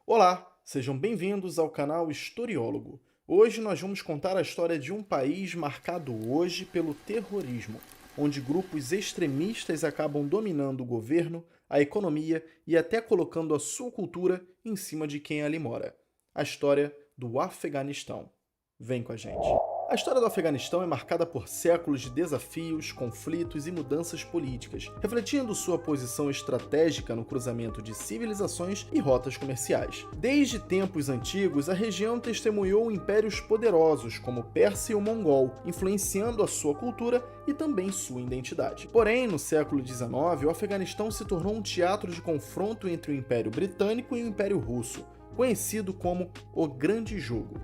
Olá, sejam bem-vindos ao canal Historiólogo. Hoje nós vamos contar a história de um país marcado hoje pelo terrorismo, onde grupos extremistas acabam dominando o governo, a economia e até colocando a sua cultura em cima de quem ali mora. A história do Afeganistão. Vem com a gente. A história do Afeganistão é marcada por séculos de desafios, conflitos e mudanças políticas, refletindo sua posição estratégica no cruzamento de civilizações e rotas comerciais. Desde tempos antigos, a região testemunhou impérios poderosos como o Persa e o Mongol, influenciando a sua cultura e também sua identidade. Porém, no século XIX, o Afeganistão se tornou um teatro de confronto entre o Império Britânico e o Império Russo, conhecido como o Grande Jogo.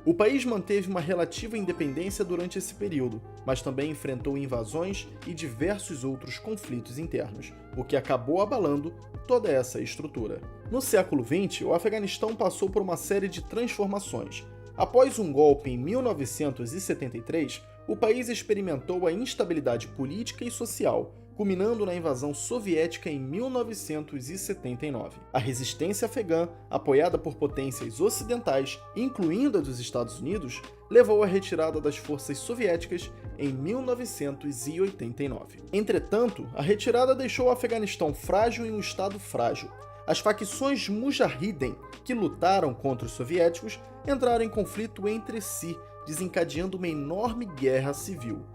O país manteve uma relativa independência durante esse período, mas também enfrentou invasões e diversos outros conflitos internos, o que acabou abalando toda essa estrutura. No século XX, o Afeganistão passou por uma série de transformações. Após um golpe em 1973, o país experimentou a instabilidade política e social, culminando na invasão soviética em 1979. A resistência afegã, apoiada por potências ocidentais, incluindo a dos Estados Unidos, levou à retirada das forças soviéticas em 1989. Entretanto, a retirada deixou o Afeganistão frágil em um estado frágil. As facções Mujahideen, que lutaram contra os soviéticos, entraram em conflito entre si, desencadeando uma enorme guerra civil.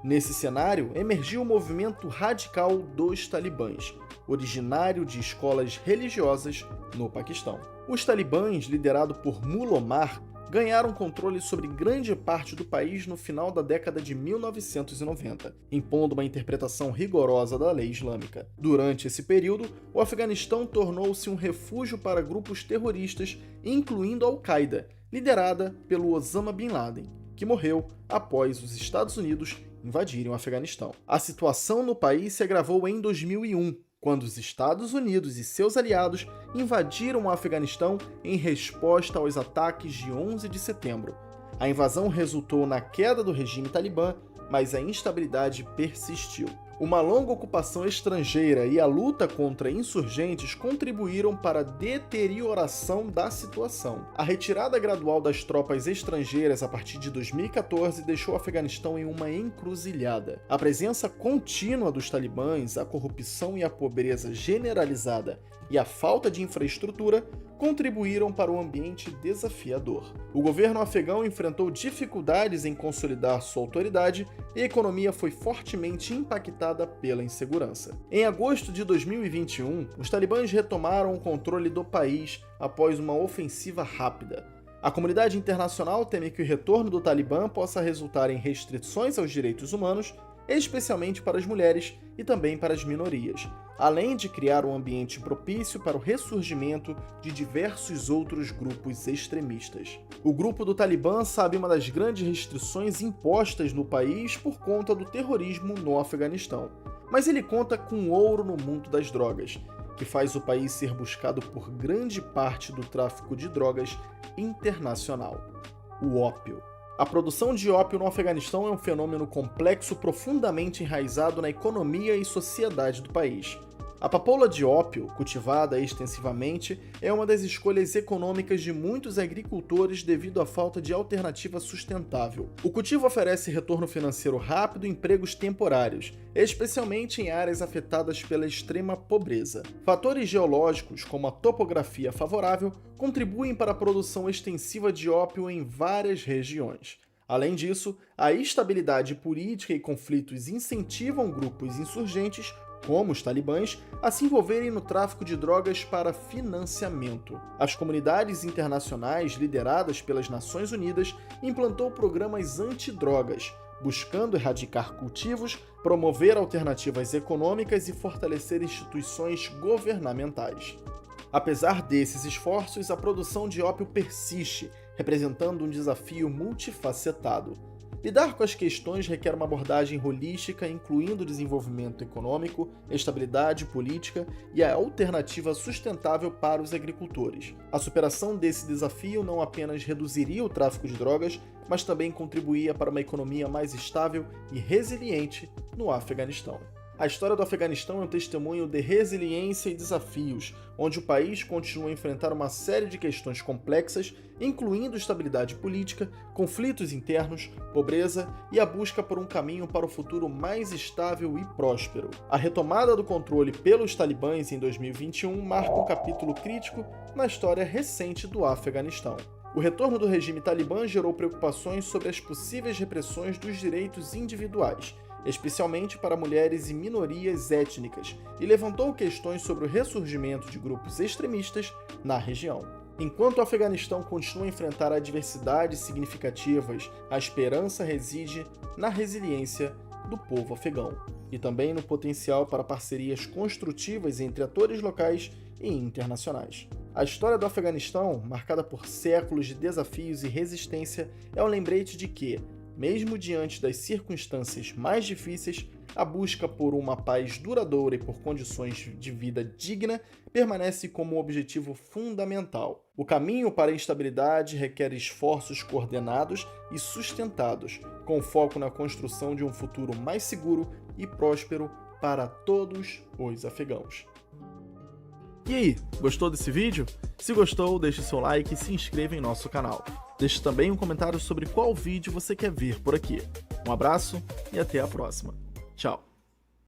Nesse cenário, emergiu o movimento radical dos talibãs, originário de escolas religiosas no Paquistão. Os talibãs, liderados por Mullah Omar, ganharam controle sobre grande parte do país no final da década de 1990, impondo uma interpretação rigorosa da lei islâmica. Durante esse período, o Afeganistão tornou-se um refúgio para grupos terroristas, incluindo a Al-Qaeda, liderada pelo Osama Bin Laden, que morreu após os Estados Unidos invadirem o Afeganistão. A situação no país se agravou em 2001, quando os Estados Unidos e seus aliados invadiram o Afeganistão em resposta aos ataques de 11 de setembro. A invasão resultou na queda do regime talibã, mas a instabilidade persistiu. Uma longa ocupação estrangeira e a luta contra insurgentes contribuíram para a deterioração da situação. A retirada gradual das tropas estrangeiras a partir de 2014 deixou o Afeganistão em uma encruzilhada. A presença contínua dos talibãs, a corrupção e a pobreza generalizada e a falta de infraestrutura contribuíram para um ambiente desafiador. O governo afegão enfrentou dificuldades em consolidar sua autoridade e a economia foi fortemente impactada pela insegurança. Em agosto de 2021, os talibãs retomaram o controle do país após uma ofensiva rápida. A comunidade internacional teme que o retorno do Talibã possa resultar em restrições aos direitos humanos, especialmente para as mulheres e também para as minorias, além de criar um ambiente propício para o ressurgimento de diversos outros grupos extremistas. O grupo do Talibã sabe uma das grandes restrições impostas no país por conta do terrorismo no Afeganistão, mas ele conta com ouro no mundo das drogas, que faz o país ser buscado por grande parte do tráfico de drogas internacional: o ópio. A produção de ópio no Afeganistão é um fenômeno complexo profundamente enraizado na economia e sociedade do país. A papoula de ópio, cultivada extensivamente, é uma das escolhas econômicas de muitos agricultores devido à falta de alternativa sustentável. O cultivo oferece retorno financeiro rápido e empregos temporários, especialmente em áreas afetadas pela extrema pobreza. Fatores geológicos, como a topografia favorável, contribuem para a produção extensiva de ópio em várias regiões. Além disso, a instabilidade política e conflitos incentivam grupos insurgentes, como os talibãs, a se envolverem no tráfico de drogas para financiamento. As comunidades internacionais, lideradas pelas Nações Unidas, implantou programas antidrogas, buscando erradicar cultivos, promover alternativas econômicas e fortalecer instituições governamentais. Apesar desses esforços, a produção de ópio persiste, representando um desafio multifacetado. Lidar com as questões requer uma abordagem holística, incluindo desenvolvimento econômico, estabilidade política e a alternativa sustentável para os agricultores. A superação desse desafio não apenas reduziria o tráfico de drogas, mas também contribuía para uma economia mais estável e resiliente no Afeganistão. A história do Afeganistão é um testemunho de resiliência e desafios, onde o país continua a enfrentar uma série de questões complexas, incluindo estabilidade política, conflitos internos, pobreza e a busca por um caminho para o futuro mais estável e próspero. A retomada do controle pelos talibãs em 2021 marca um capítulo crítico na história recente do Afeganistão. O retorno do regime talibã gerou preocupações sobre as possíveis repressões dos direitos individuais, especialmente para mulheres e minorias étnicas, e levantou questões sobre o ressurgimento de grupos extremistas na região. Enquanto o Afeganistão continua a enfrentar adversidades significativas, a esperança reside na resiliência do povo afegão e também no potencial para parcerias construtivas entre atores locais e internacionais. A história do Afeganistão, marcada por séculos de desafios e resistência, é um lembrete de que, mesmo diante das circunstâncias mais difíceis, a busca por uma paz duradoura e por condições de vida digna permanece como um objetivo fundamental. O caminho para a estabilidade requer esforços coordenados e sustentados, com foco na construção de um futuro mais seguro e próspero para todos os afegãos. E aí, gostou desse vídeo? Se gostou, deixe seu like e se inscreva em nosso canal. Deixe também um comentário sobre qual vídeo você quer ver por aqui. Um abraço e até a próxima. Tchau!